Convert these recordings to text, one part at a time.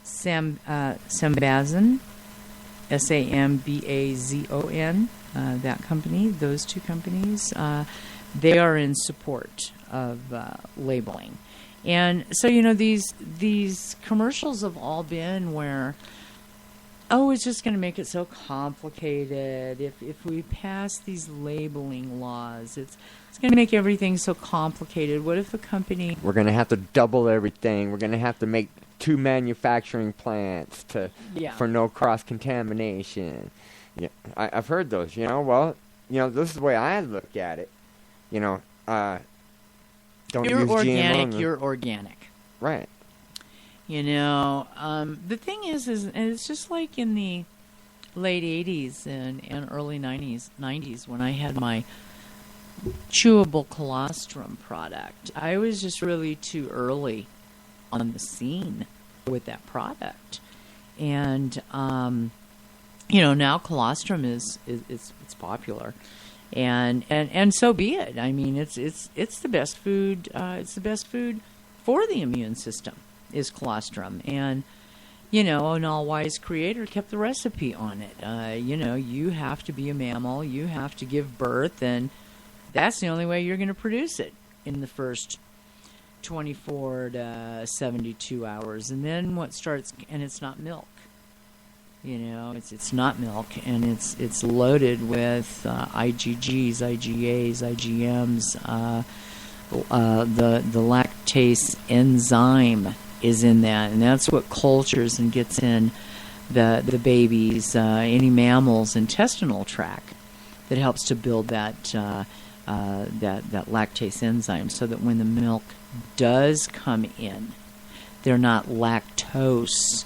Sambazon, Sambazon, that company, those two companies, they are in support of labeling. And so, these commercials have all been where, oh, it's just going to make it so complicated. If we pass these labeling laws, it's going to make everything so complicated. What if a company... We're going to have to double everything. We're going to have to make 2 manufacturing plants for no cross-contamination. Yeah, I've heard those, Well, this is the way I look at it. Don't you're use organic, GMO. you're organic. Right. The thing is and it's just like in the late 80s and early 90s when I had my chewable colostrum product. I was just really too early on the scene with that product. And, now colostrum is popular. And so be it. I mean, it's the best food. It's the best food for the immune system is colostrum. And, an all-wise creator kept the recipe on it. You have to be a mammal. You have to give birth, and that's the only way you're going to produce it in the first 24 to 72 hours. And then and it's not milk. It's not milk, and it's loaded with IgGs, IgAs, IgMs. The lactase enzyme is in that, and that's what cultures and gets in the baby's any mammal's intestinal tract that helps to build that lactase enzyme, so that when the milk does come in, they're not lactose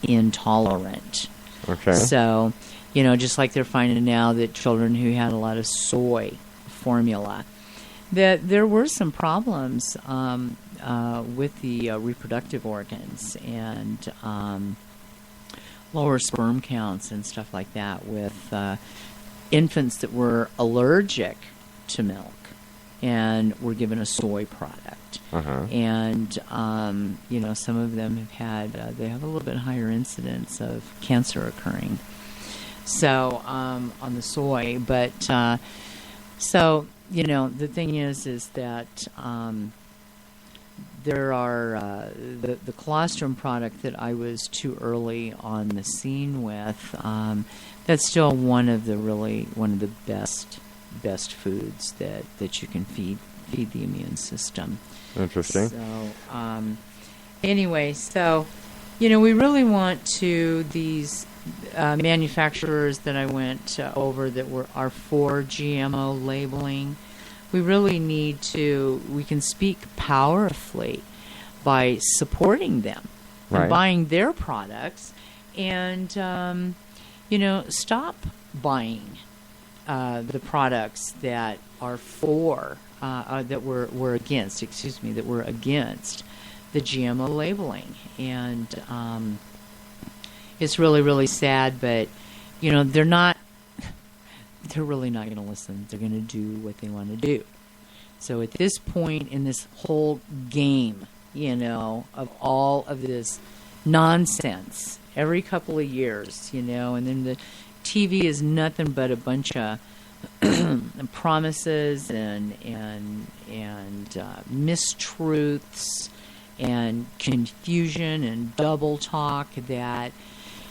intolerant. Okay. So, just like they're finding now that children who had a lot of soy formula, that there were some problems with the reproductive organs and lower sperm counts and stuff like that with infants that were allergic to milk and were given a soy product. Uh-huh. And, some of them they have a little bit higher incidence of cancer occurring. So, on the soy. But, the thing is that there are the colostrum product that I was too early on the scene with. That's still one of the best foods that you can feed the immune system. Interesting. So, we really want to these manufacturers that I went over that are for GMO labeling. We really need we can speak powerfully by supporting them and buying their products, and stop buying the products that are that we're against the GMO labeling. And it's really, really sad, but they're really not going to listen. They're going to do what they want to do. So at this point in this whole game, of all of this nonsense every couple of years, and then the TV is nothing but a bunch of promises and mistruths and confusion and double talk. That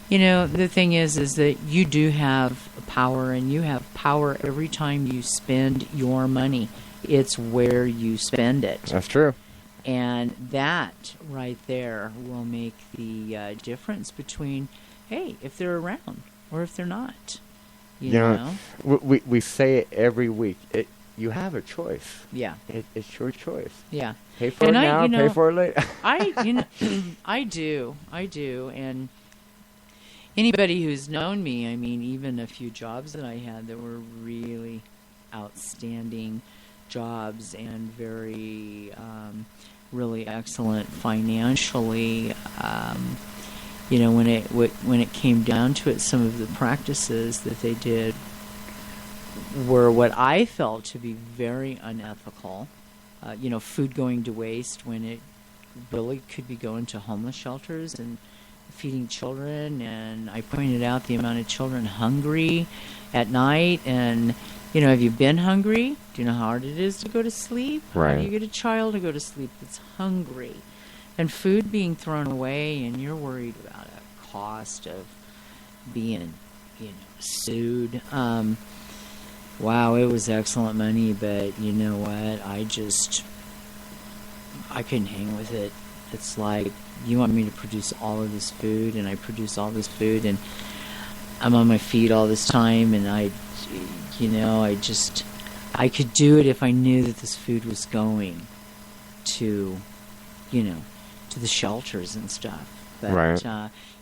the thing is that you do have power, and you have power every time you spend your money. It's where you spend it. That's true. And that right there will make the difference between, hey, if they're around or if they're not. You know? We say it every week. You have a choice. Yeah. It's your choice. Yeah. Pay for it now, pay for it later. I do. And anybody who's known me, I mean, even a few jobs that I had that were really outstanding jobs and very, really excellent financially. When it came down to it, some of the practices that they did were what I felt to be very unethical. Food going to waste when it really could be going to homeless shelters and feeding children, and I pointed out the amount of children hungry at night. And, have you been hungry? Do you know how hard it is to go to sleep? Right. How do you get a child to go to sleep that's hungry? And food being thrown away, and you're worried about a cost of being, sued. Wow, it was excellent money, but you know what? I couldn't hang with it. It's like, you want me to produce all of this food, and I produce all this food, and I'm on my feet all this time, and I could do it if I knew that this food was going to, to the shelters and stuff. But, right.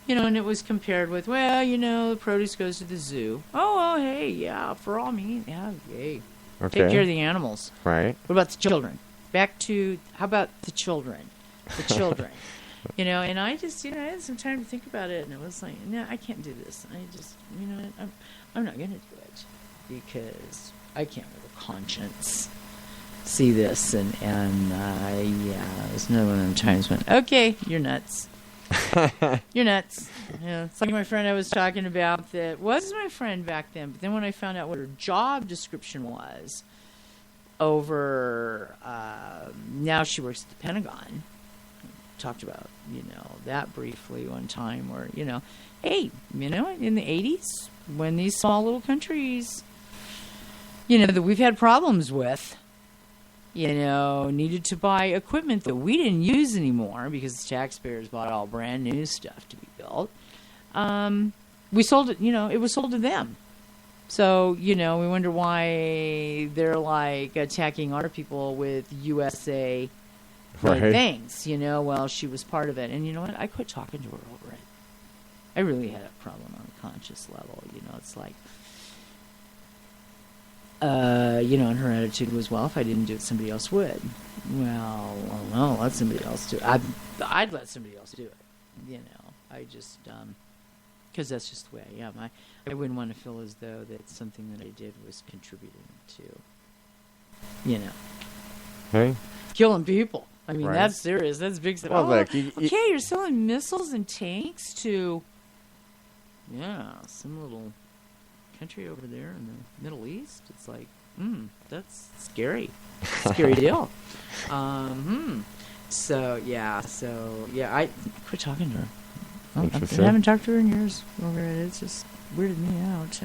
And it was compared with, the produce goes to the zoo. Oh, well, hey, yeah, for all means, yeah, yay. Okay. Take care of the animals. Right. What about the children? How about the children? The children. And I just, I had some time to think about it, and it was like, no, I can't do this. I just, I'm not going to do it because I can't with a conscience see this. And it was another one of them times when, okay, you're nuts. You're nuts. It's like my friend I was talking about that was my friend back then, but then when I found out what her job description was over, now she works at the Pentagon. Talked about, that briefly one time where, hey, in the 80s, when these small little countries, that we've had problems with, needed to buy equipment that we didn't use anymore because the taxpayers bought all brand new stuff to be built. We sold it, it was sold to them. So, we wonder why they're like attacking our people with USA things, well, she was part of it. And you know what? I quit talking to her over it. I really had a problem on a conscious level. It's like, and her attitude was, well, if I didn't do it, somebody else would. Well, no, let somebody else do it. I'd let somebody else do it. I just, because that's just the way I am. I wouldn't want to feel as though that something that I did was contributing to, Hey? killing people. I mean, Right. That's serious. That's big stuff. Well, look, okay, you're selling missiles and tanks to, some little country over there in the Middle East. It's like, that's scary. Scary deal. So, I quit talking to her. I haven't talked to her in years over it. It's just weirded me out.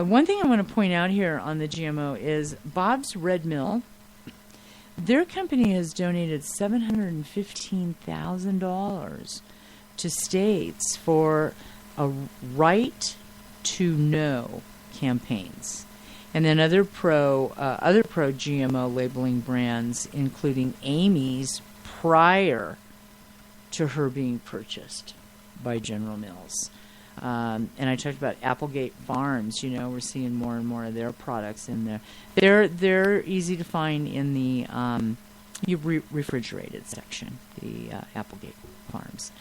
One thing I want to point out here on the GMO is Bob's Red Mill. Their company has donated $715,000 to states for a right to know campaigns, and then other pro GMO labeling brands, including Amy's, prior to her being purchased by General Mills. And I talked about Applegate Farms. We're seeing more and more of their products in there. They're easy to find in the refrigerated section, the Applegate Farms.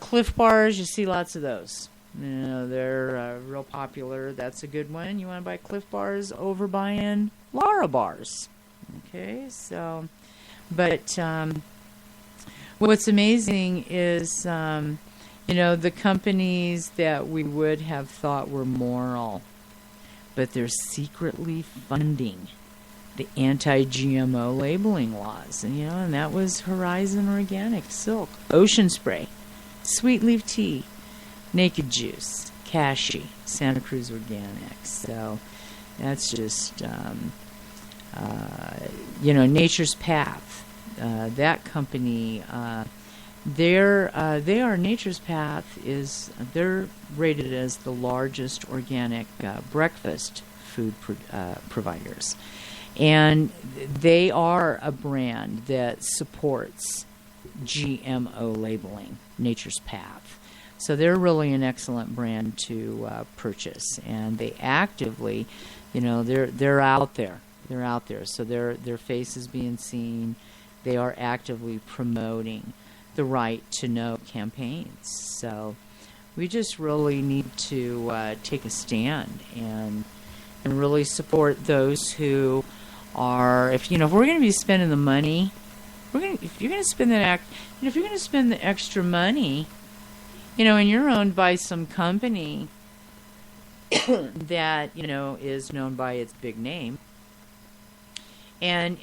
Cliff Bars, you see lots of those. They're real popular. That's a good one. You want to buy Cliff Bars over buying Lara Bars. Okay, so, but what's amazing is, the companies that we would have thought were moral, but they're secretly funding the anti-GMO labeling laws. And that was Horizon Organic, Silk, Ocean Spray, Sweet Leaf Tea, Naked Juice, Kashi, Santa Cruz Organic. So that's just, Nature's Path. That company, they are Nature's Path they're rated as the largest organic breakfast food providers. And they are a brand that supports GMO labeling, Nature's Path. So they're really an excellent brand to purchase. And they actively, they're out there. They're out there. So their face is being seen. They are actively promoting the right to know campaigns. So we just really need to take a stand and really support those who are, if we're going to be spending the money, if you're going to spend if you're going to spend the extra money, and you're owned by some company that is known by its big name, and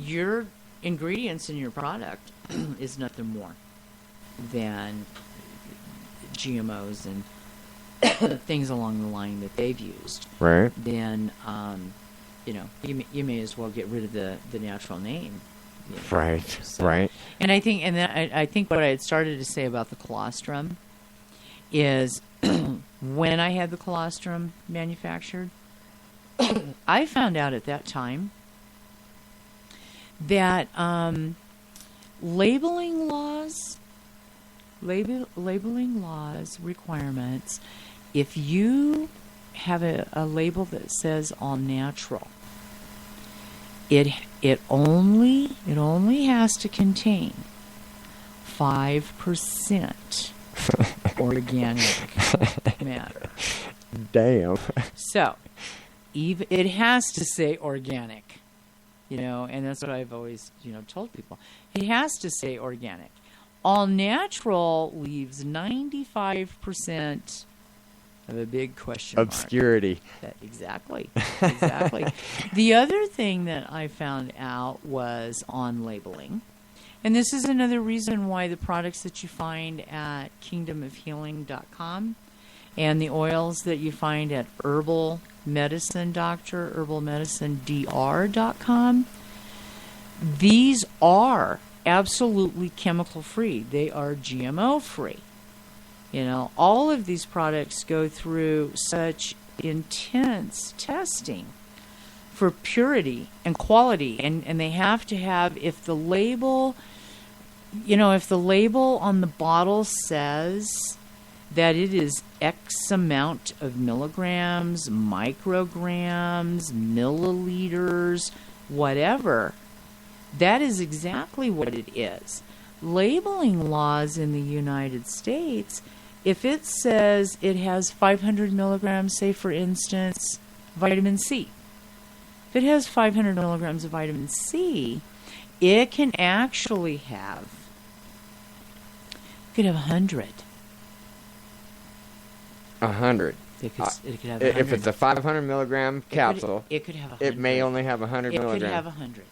your ingredients in your product is nothing more than GMOs and things along the line that they've used, right? Then you may as well get rid of the natural name. Right. So, right. And I think what I had started to say about the colostrum is when I had the colostrum manufactured, I found out at that time that labeling laws requirements, if you have a label that says all natural, it only has to contain 5% organic matter. Damn. So, even it has to say organic, and that's what I've always, told people. It has to say organic. All natural leaves 95% of a big question mark. Obscurity. Exactly. The other thing that I found out was on labeling. And this is another reason why the products that you find at kingdomofhealing.com and the oils that you find at Herbal Medicine Doctor, herbalmedicinedr.com, these are absolutely chemical free. They are GMO free. All of these products go through such intense testing for purity and quality, and they have to have, if the label on the bottle says that it is X amount of milligrams, micrograms, milliliters, whatever, that is exactly what it is. Labeling laws in the United States, if it says it has 500 milligrams, say for instance, vitamin C. If it has 500 milligrams of vitamin C, it can actually have, it could have 100. 100. It could have 100. If it's a 500 milligram capsule, it could have 100. It may only have 100 milligrams. It could have 100.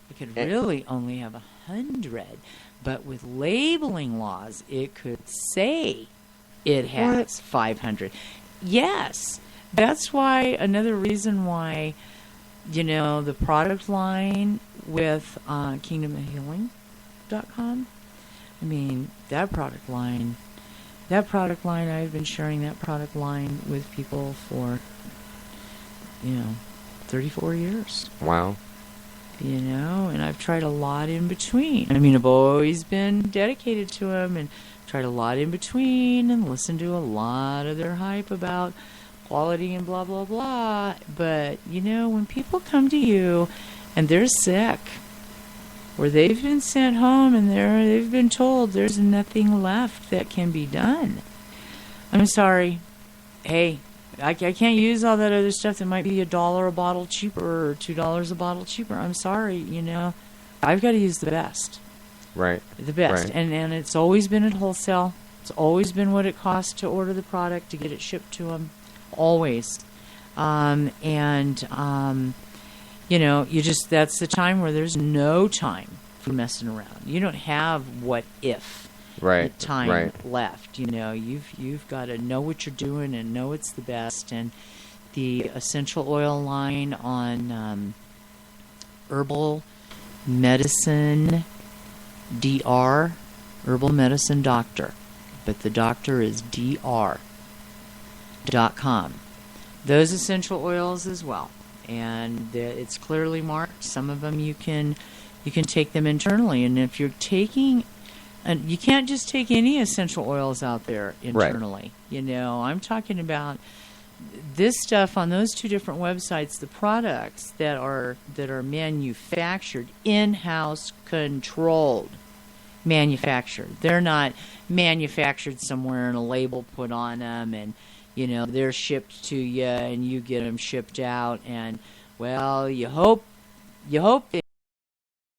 It could really only have 100. But with labeling laws, it could say it has 500. Yes. That's why, another reason why, the product line with kingdomofhealing.com, I mean, that product line, I've been sharing that product line with people for, 34 years. Wow. And I've tried a lot in between. I mean, I've always been dedicated to them and tried a lot in between and listened to a lot of their hype about quality and blah, blah, blah. But, when people come to you and they're sick, or they've been sent home and they've been told there's nothing left that can be done, I'm sorry. Hey, I can't use all that other stuff that might be $1 a bottle cheaper or $2 a bottle cheaper. I'm sorry, I've got to use the best. Right. The best. Right. And it's always been at wholesale. It's always been what it costs to order the product, to get it shipped to them. Always. That's the time where there's no time for messing around. You don't have what if. Time left. You've got to know what you're doing and know it's the best. And the essential oil line on Herbal Medicine DR, Herbal Medicine Doctor, but the doctor is dr.com. Those essential oils as well, and it's clearly marked. Some of them you can take them internally, and if you're taking. And you can't just take any essential oils out there internally. Right. I'm talking about this stuff on those two different websites, the products that are manufactured, in-house controlled, manufactured. They're not manufactured somewhere and a label put on them and, they're shipped to you and you get them shipped out and, well, you hope You hope